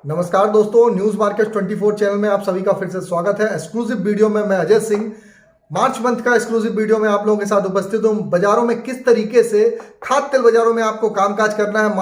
नमस्कार दोस्तों, news market 24 channel में आप सभी का फिर से स्वागत है। एक्सक्लूसिव वीडियो में मैं अजय सिंह मार्च मंथ का एक्सक्लूसिव वीडियो में आप लोगों के साथ उपस्थित हूं। बाजारों में किस तरीके से खाद्य तेल बाजारों में आपको कामकाज करना है,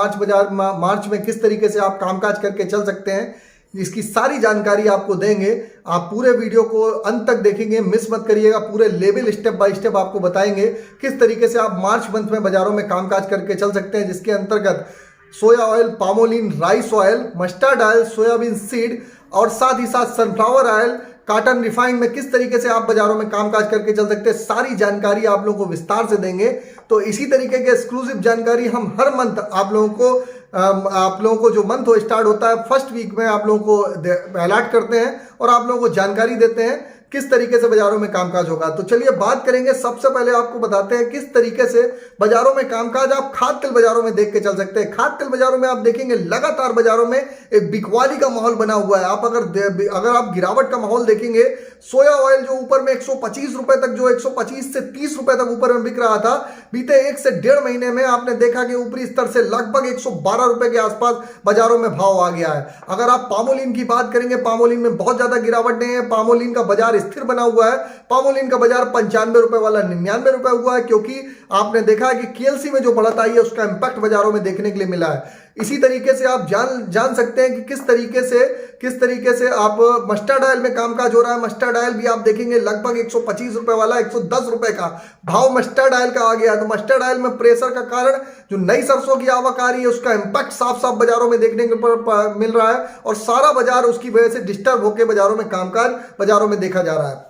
मार्च में किस तरीके से आप कामकाज करके चल सकते हैं, इसकी सारी जानकारी आपको देंगे। आप पूरे वीडियो को अंत तक देखेंगे, मिस मत करिएगा। पूरे लेवल स्टेप बाय स्टेप आपको बताएंगे किस तरीके से आप मार्च मंथ में बाजारों में कामकाज करके चल सकते हैं, जिसके अंतर्गत सोया oil, palmolein, rice oil, mustard oil, soybean seed और साथ ही साथ सनफ्लावर ऑयल, कॉटन रिफाइंड में किस तरीके से आप बाजारों में कामकाज करके चल सकते हैं, सारी जानकारी आप लोगों को विस्तार से देंगे। तो इसी तरीके के एक्सक्लूसिव जानकारी हम हर मंथ आप लोगों को जो मंथ हो स्टार्ट होता है फर्स्ट वीक में आप लोगों को अलर्ट करते हैं और आप लोगों को जानकारी देते हैं किस तरीके से बाजारों में कामकाज होगा। तो चलिए बात करेंगे। सबसे पहले आपको बताते हैं किस तरीके से बाजारों में कामकाज आप खाद्य तेल बाजारों में देख के चल सकते हैं। खाद्य तेल बाजारों में आप देखेंगे लगातार बाजारों में एक बिकवाली का माहौल बना हुआ है। आप अगर आप गिरावट का माहौल देखेंगे, सोया ऑयल जो ऊपर में 125 रुपए तक, जो 125 से 30 रुपए तक ऊपर में बिक रहा था, बीते 1 से 1.5 महीने में आपने देखा कि ऊपरी स्तर से लगभग 112 रुपए के आसपास बाजारों में भाव आ गया है। अगर आप पामोलिन की बात करेंगे, पामोलिन में बहुत ज्यादा गिरावट नहीं है। पामोलिन का बाजार स्थिर बना हुआ है। पामोलिन का बाजार 95 रुपए वाला 99 रुपए हुआ है, क्योंकि आपने देखा है कि केएलसी में जो बढ़त आई है उसका इंपैक्ट बाजारों में देखने के लिए मिला है। इसी तरीके से आप जान सकते हैं कि किस तरीके से आप मस्टर्ड ऑयल में कामकाज हो रहा है। मस्टर्ड ऑयल भी आप देखेंगे लगभग 125 रुपए वाला 110 रुपए का भाव मस्टर्ड ऑयल का आ गया। तो मस्टर्ड ऑयल में प्रेशर का कारण जो नई सरसों की आवक आ रही है उसका इंपैक्ट साफ साफ बाजारों में देखने को मिल रहा है और सारा बाजार उसकी वजह से डिस्टर्ब होकर बाजारों में कामकाज बाजारों में देखा जा रहा है।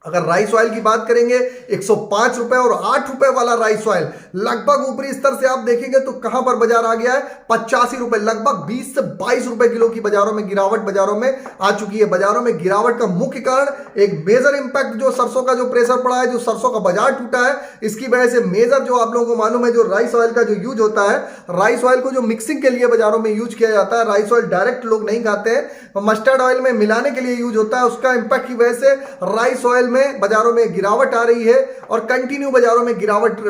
अगर राइस ऑयल की बात करेंगे, 105 रुपए और 8 रुपए वाला राइस ऑयल लगभग ऊपरी स्तर से आप देखेंगे तो कहां पर बाजार आ गया है, 85 रुपए, लगभग 20 से 22 रुपए किलो की बाजारों में गिरावट बाजारों में आ चुकी है। बाजारों में गिरावट का मुख्य कारण एक मेजर इंपैक्ट जो सरसों का जो प्रेशर पड़ा है, जो सरसों का बाजार टूटा है, इसकी वजह से मेजर जो आप लोगों को मालूम है जो राइस ऑयल का जो यूज होता है, राइस ऑयल को जो मिक्सिंग के लिए बाजारों में यूज किया जाता है, राइस ऑयल डायरेक्ट लोग नहीं खाते हैं, मस्टर्ड ऑयल में मिलाने के लिए यूज होता है, उसका इंपैक्ट की वजह से राइस ऑयल में बाजारों में गिरावट आ रही है और कंटिन्यू बाजारों में गिरावट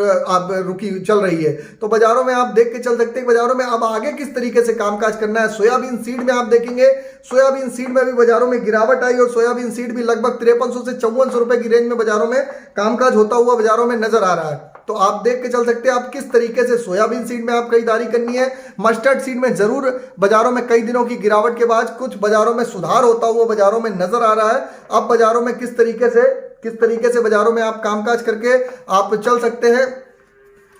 रुकी चल रही है। तो बाजारों में आप देख के चल सकते हैं बाजारों में अब आगे किस तरीके से कामकाज करना है। सोयाबीन सीड में आप देखेंगे, सोयाबीन सीड में भी बाजारों में गिरावट आई और सोयाबीन सीड भी लगभग 5300 से 5400 रुपए की रेंज में बाजारों में कामकाज होता हुआ बाजारों में नजर आ रहा है। तो आप देख के चल सकते हैं आप किस तरीके से सोयाबीन सीड में आप खरीदारी करनी है। मस्टर्ड सीड में जरूर बाजारों में कई दिनों की गिरावट के बाद कुछ बाजारों में सुधार होता हुआ बाजारों में नजर आ रहा है। अब बाजारों में किस तरीके से बाजारों में आप कामकाज करके आप चल सकते हैं,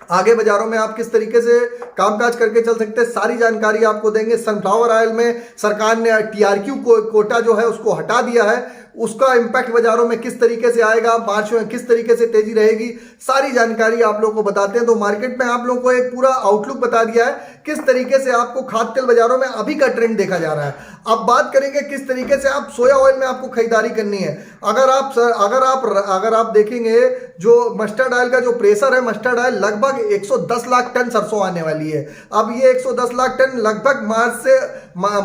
आगे बाजारों में आप किस तरीके से कामकाज करके चल सकते हैं, सारी जानकारी आपको देंगे। सनफ्लावर ऑयल में सरकार ने टीआरक्यू कोटा जो है उसको हटा दिया है, उसका इंपैक्ट बाजारों में किस तरीके से आएगा, मार्च में किस तरीके से तेजी रहेगी, सारी जानकारी आप लोगों को बताते हैं। तो मार्केट में आप लोगों को एक पूरा आउटलुक बता दिया है किस तरीके से आपको खाद्य तेल बाजारों में अभी का ट्रेंड देखा जा रहा है। अब बात करेंगे किस तरीके से आप सोया ऑयल में आपको खरीदारी करनी है। अगर आप देखेंगे जो मस्टर्ड ऑयल का जो प्रेशर है, मस्टर्ड ऑयल लगभग 110 लाख टन सरसों आने वाली है। अब ये 110 लाख टन लगभग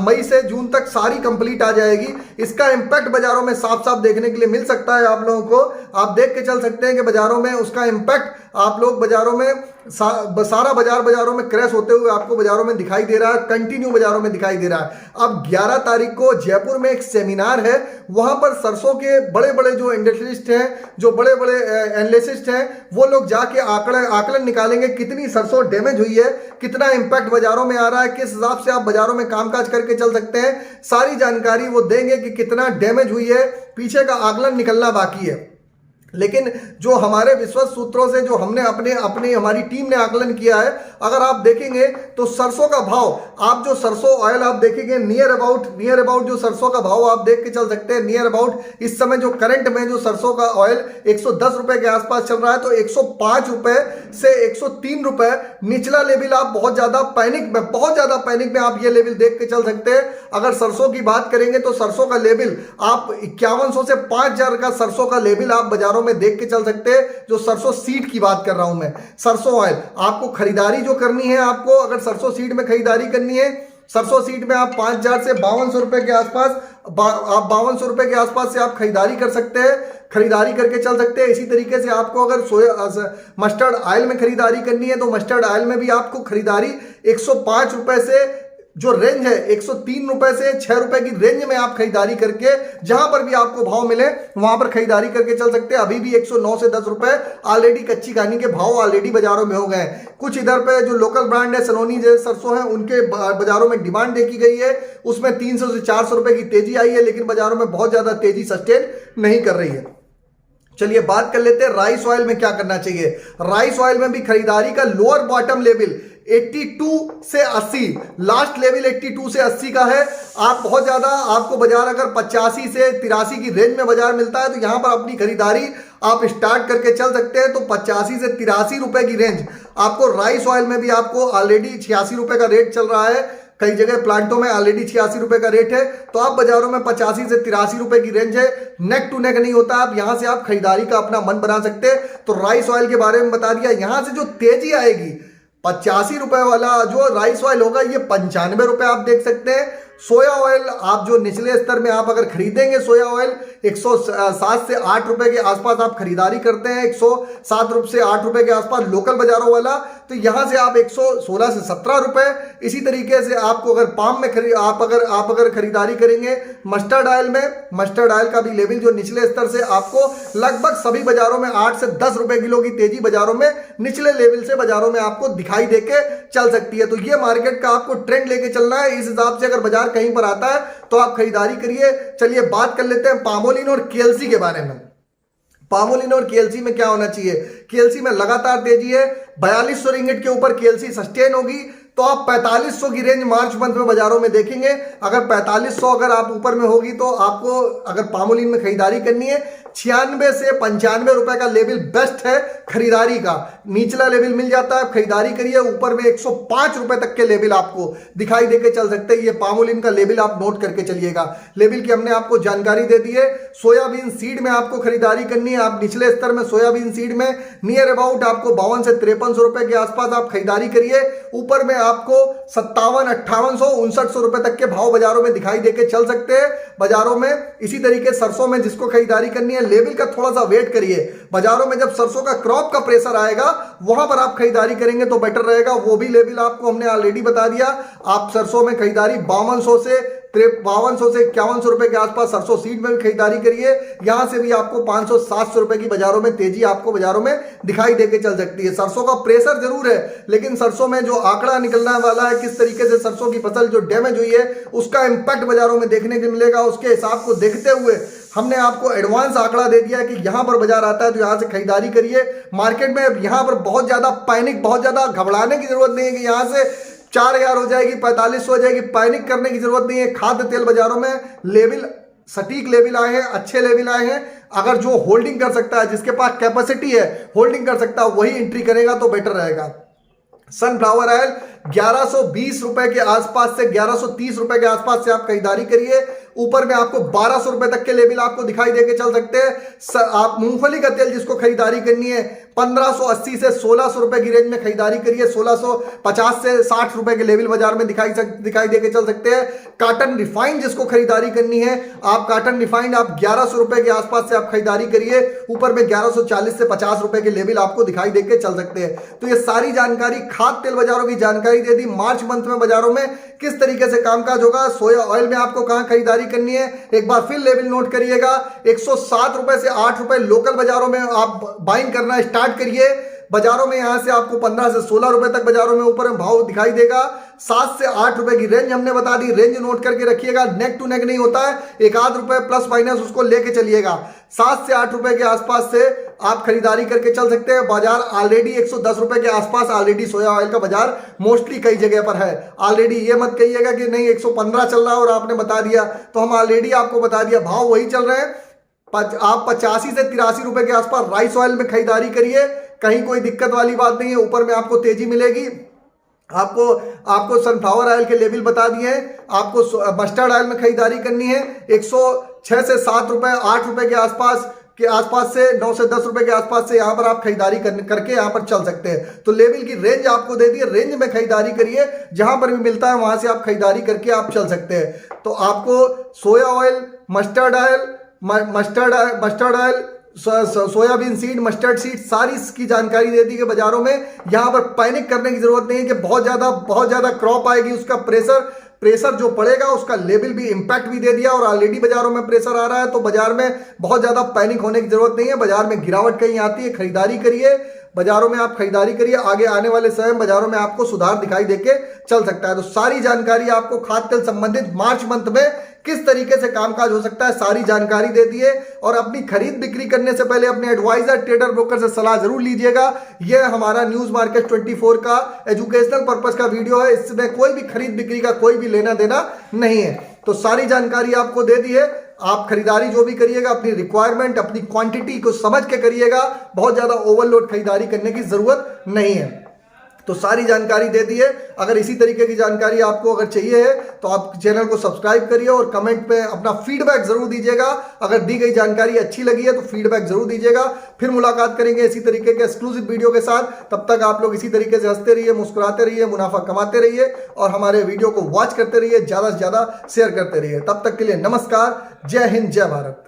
मई से जून तक सारी कंप्लीट आ जाएगी। इसका इंपैक्ट बाजारों में साफ साफ देखने के लिए मिल सकता है। आप लोगों को आप देख के चल सकते हैं कि बाजारों में उसका इंपैक्ट आप लोग बाजारों में सारा बाजारों में क्रैश होते हुए आपको बाजारों में दिखाई दे रहा है, कंटिन्यू बाजारों में दिखाई दे रहा है। अब 11 तारीख को जयपुर में एक सेमिनार है, वहां पर सरसों के बड़े बड़े जो इंडस्ट्रियलिस्ट हैं, जो बड़े बड़े एनालिसिस्ट हैं, वो लोग जाके आकलन निकालेंगे कितनी सरसों डैमेज हुई है, कितना इंपैक्ट बाजारों में आ रहा है, किस हिसाब से आप बाजारों में कामकाज करके चल सकते हैं, सारी जानकारी वो देंगे कि कितना डैमेज हुई है। पीछे का आकलन निकलना बाकी है, लेकिन जो हमारे विश्वस्त सूत्रों से जो हमने हमारी टीम ने आकलन किया है, अगर आप देखेंगे तो सरसों का भाव, आप जो सरसों ऑयल आप देखेंगे नियर अबाउट जो सरसों का भाव आप देख के चल सकते हैं, नियर अबाउट इस समय जो करंट में जो सरसों का ऑयल 110 रुपए के आसपास चल रहा है, तो 105 रुपए से 103 रुपए निचला लेवल आप बहुत ज्यादा पैनिक में आप ये लेवल देख के चल सकते हैं। अगर सरसों की बात करेंगे तो सरसों का लेवल आप 5100 से 5000 का सरसों का लेवल आप बाजारों में देख के चल सकते हैं। जो सरसों सीड की बात कर रहा हूं मैं, सरसों ऑयल आपको खरीदारी जो करनी है, आपको अगर सरसों सीड में खरीदारी करनी है, सरसों सीड में आप 5000 से 5200 रुपए के आसपास आप 5200 रुपए के आसपास से आप खरीदारी कर सकते हैं, खरीदारी करके चल सकते हैं। इसी तरीके से आपको अगर मस्टर्ड ऑयल में खरीदारी करनी है तो मस्टर्ड ऑयल में भी आपको खरीदारी 105 रुपए से जो रेंज है 103 रुपए से 6 रुपए की रेंज में आप खरीदारी करके जहां पर भी आपको भाव मिले वहां पर खरीदारी करके चल सकते हैं। अभी भी 109 से 10 रुपए ऑलरेडी कच्ची घानी के भाव ऑलरेडी बाजारों में हो गए हैं। कुछ इधर पे जो लोकल ब्रांड है सलोनी जैसे सरसों है उनके बाजारों में डिमांड देखी गई है, उसमें 300 से 400 रुपए की तेजी आई है, लेकिन बाजारों में बहुत ज्यादा तेजी सस्टेन नहीं कर रही है। चलिए बात कर लेते हैं राइस ऑयल में क्या करना चाहिए। राइस ऑयल में भी खरीदारी का लोअर बॉटम लेवल 82 से 80, लास्ट लेवल 82 से 80 का है। आप बहुत ज्यादा आपको बाजार अगर 85 से 83 की रेंज में बाजार मिलता है तो यहां पर अपनी खरीदारी आप स्टार्ट करके चल सकते हैं। तो 85 से 83 रुपए की रेंज आपको राइस ऑयल में भी आपको ऑलरेडी 86 रुपए का रेट चल रहा है, कई जगह प्लांटों में ऑलरेडी 86 रुपए का रेट है। तो आप बाजारों में 85 से 83 रुपए की रेंज है, नेक टू नेक नहीं होता, आप यहां से आप खरीदारी का अपना मन बना सकते हैं। तो राइस ऑयल के बारे में बता दिया। यहां से जो तेजी आएगी 85 रुपए वाला जो राइस ऑयल होगा ये 95 रुपए आप देख सकते हैं। सोया ऑयल आप जो निचले स्तर में आप अगर खरीदेंगे सोया ऑयल 107 से 8 रुपए के आसपास आप खरीदारी करते हैं, 107 रुपए से 8 रुपए के आसपास लोकल बाजारों वाला, तो यहां से आप 116 से 17 रुपए। इसी तरीके से आपको अगर पाम में आप अगर खरीदारी करेंगे मस्टर्ड ऑयल में, मस्टर्ड ऑयल का भी लेवल जो निचले स्तर से आपको लगभग सभी बाजारों में 8 से 10 रुपए किलो की तेजी बाजारों में निचले लेवल से बाजारों में आपको दिखाई देके चल सकती है। तो ये मार्केट का आपको ट्रेंड लेके चलना है। इस हिसाब से अगर बाजार कहीं पर आता है तो आप खरीदारी करिए। चलिए बात कर लेते हैं पामोलिन और केएलसी के बारे में। पामोलिन और केएलसी में क्या होना चाहिए। केएलसी में लगातार तेजी है, 4200 रिंगिट के ऊपर केएलसी सस्टेन होगी, तो आप 4500 की रेंज मार्च मंथ में बाजारों में देखेंगे। अगर 4500 अगर आप ऊपर में होगी तो आपको अगर पामोलिन में खरीदारी करनी है 96 से 95 रुपए का लेवल बेस्ट है खरीदारी का। निचला लेवल मिल जाता है, खरीदारी करिए। ऊपर में 105 रुपए तक के लेवल आपको दिखाई देके चल सकते हैं। ये पामोलिन का लेवल आप नोट करके चलिएगा। लेवल की हमने आपको जानकारी दे दी है। सोयाबीन सीड में आपको खरीदारी करनी है। आप निचले स्तर में सोयाबीन सीड में नियर अबाउट आपको 52 से 5300 रुपए के आसपास आप खरीदारी करिए। ऊपर में आपको 57, 5800, 5900 रुपए तक के भाव बाजारों में दिखाई देके चल सकते हैं बाजारों में। इसी तरीके सरसों में जिसको खरीदारी करनी है लेवल का थोड़ा सा वेट करिए। बाजारों में जब सरसों का क्रॉप का प्रेशर आएगा वहां पर आप खरीदारी करेंगे तो बेटर रहेगा। वो भी लेवल आपको हमने ऑलरेडी बता दिया। आप सरसों में खरीदारी 5200 से 5100 रुपए के आसपास सरसों सीड में भी खरीदारी करिए। यहां से भी आपको 500-700 रुपए की बाजारों में तेजी आपको बाजारों में दिखाई देके चल सकती है। सरसों का प्रेशर जरूर है, लेकिन सरसों में जो आंकड़ा निकलने वाला है किस तरीके से सरसों की फसल जो डैमेज हुई है उसका इंपैक्ट बाजारों में देखने को मिलेगा। उसके हिसाब को देखते हुए हमने आपको एडवांस आंकड़ा दे दिया कि यहां पर बाजार आता है तो यहां से खरीदारी करिए। मार्केट में यहां पर बहुत ज्यादा पैनिक, बहुत ज्यादा घबराने की जरूरत नहीं है कि यहां से 4000 हो जाएगी, 4500 हो जाएगी, पैनिक करने की जरूरत नहीं है। खाद्य तेल बाजारों में लेवल सटीक लेवल आए हैं, अच्छे लेवल आए हैं। अगर जो होल्डिंग कर सकता है, जिसके पास कैपेसिटी है होल्डिंग कर सकता है, वही एंट्री करेगा तो बेटर रहेगा। सनफ्लावर ऑयल 1120 रुपए के आसपास से 1130 रुपए के आसपास से आप खरीदारी करिए। ऊपर में आपको 1200 रुपए तक के लेवल आपको दिखाई देके चल सकते हैं। आप मूंगफली का तेल जिसको खरीदारी करनी है 1580 से 1600 रुपए की रेंज में खरीदारी करिए। 1650 से 60 रुपए के लेवल बाजार में दिखाई देके चल सकते हैं। कॉटन रिफाइंड जिसको खरीदारी करनी है, आप कॉटन रिफाइंड आप 1100 रुपए के आसपास से आप खरीदारी करिए। ऊपर में 1140 से 50 रुपए के लेवल आपको दिखाई देके चल सकते हैं। तो ये सारी जानकारी खाद्य तेल बाजारों की जानकारी दे दी। मार्च मंथ में बाजारों में किस तरीके से कामकाज होगा, सोया ऑयल में आपको कहां खरीदारी करनी है, एक बार फिर लेवल नोट करिएगा। 107 रुपए से 8 रुपए लोकल बाजारों में आप बाइंग करना स्टार्ट करिए। बाजारों में यहां से आपको 15 से 16 रुपए तक बाजारों में ऊपर में भाव दिखाई देगा। 7 से 8 रुपए की रेंज हमने बता दी, रेंज नोट करके रखिएगा। नेक टू नेक नहीं होता है, एक आध रुपए प्लस माइनस उसको लेके चलिएगा। 7 से 8 रुपए के आसपास से आप खरीदारी करके चल सकते हैं। बाजार ऑलरेडी 110 रुपए के आसपास ऑलरेडी सोया ऑयल का बाजार मोस्टली कई जगह पर है ऑलरेडी। ये मत कहिएगा कि नहीं 115 चल रहा है और आपने बता दिया, तो हम ऑलरेडी आपको बता दिया भाव वही चल रहे हैं। आप 85 से 83 रुपए के आसपास राइस ऑयल में खरीदारी करिए, कहीं कोई दिक्कत वाली बात नहीं है। ऊपर में आपको तेजी मिलेगी। आपको सनफ्लावर ऑयल के लेवल बता दिए हैं। आपको मस्टर्ड ऑयल में खरीदारी करनी है 106 से 7 रुपए 8 रुपए के आसपास से 9 से 10 रुपए के आसपास से यहां पर आप खरीदारी करके यहां पर चल सकते हैं। तो लेवल की रेंज आपको दे दी है, रेंज में खरीदारी करिए। जहां पर भी मिलता है वहां से आप खरीदारी करके आप चल सकते हैं। तो आपको सोया oil, mustard oil, soybean seed, mustard seed सारी इसकी जानकारी दे दी कि बाजारों में यहां पर पैनिक करने की जरूरत नहीं है कि बहुत ज्यादा क्रॉप आएगी, उसका प्रेशर प्रेशर जो पड़ेगा उसका लेवल भी इंपैक्ट भी दे दिया और ऑलरेडी बाजारों में प्रेशर आ रहा है। तो बाजार में बहुत ज्यादा पैनिक होने की जरूरत नहीं है। बाजार में गिरावट कहीं आती है, खरीदारी करिए, बाजारों में आप खरीदारी करिए। आगे आने वाले समय में बाजारों में आपको सुधार दिखाई देके चल सकता है। तो सारी जानकारी आपको खाद्य तेल संबंधित मार्च मंथ में किस तरीके से कामकाज हो सकता है, सारी जानकारी दे दी है। और अपनी खरीद बिक्री करने से पहले अपने एडवाइजर ट्रेडर ब्रोकर से सलाह जरूर लीजिएगा। यह हमारा न्यूज मार्केट 24 का एजुकेशनल पर्पस का वीडियो है। इसमें कोई भी खरीद बिक्री का कोई भी लेना देना नहीं है। तो सारी जानकारी आपको दे दी है। आप खरीदारी जो भी करिएगा अपनी रिक्वायरमेंट, अपनी क्वांटिटी को समझ के करिएगा। बहुत ज्यादा ओवरलोड खरीदारी करने की जरूरत नहीं है। तो सारी जानकारी दे दी है। अगर इसी तरीके की जानकारी आपको अगर चाहिए है तो आप चैनल को सब्सक्राइब करिए और कमेंट पे अपना फीडबैक जरूर दीजिएगा। अगर दी गई जानकारी अच्छी लगी है तो फीडबैक जरूर दीजिएगा। फिर मुलाकात करेंगे इसी तरीके के एक्सक्लूसिव वीडियो के साथ। तब तक आप लोग इसी तरीके से हंसते रहिए, मुस्कुराते रहिए, मुनाफा कमाते रहिए और हमारे वीडियो को वॉच करते रहिए, ज्यादा से ज्यादा शेयर करते रहिए। तब तक के लिए नमस्कार, जय हिंद, जय भारत।